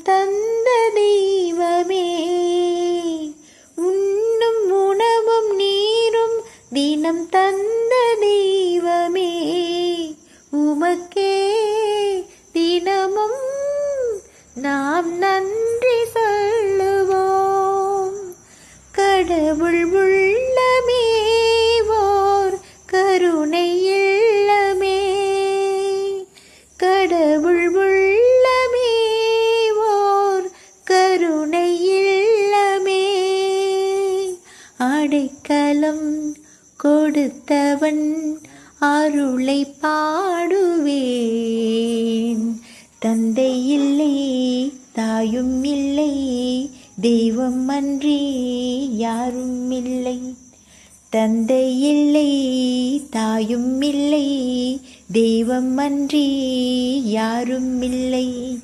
தந்த தெய்வமே, உண்ணும் உணவும் நீரும் தினம் தந்த தெய்வமே, உமக்கே தினமும் நாம் நன்றி சொல்லுவோம். கடவுள் உள்ளமே ஓர் கருணை இல்லமே, கடவுள் உள்ளமே ஓர் கருணை இல்லமே, அடைக்கலம் கொடுத்தவன் அருளை பாடுவேன். தந்தை இல்லை தாயும் இல்லை, தெய்வம் அன்றி யாரும் இல்லை. தந்தை இல்லை தாயும் இல்லை, தெய்வம் அன்றி யாரும் இல்லை.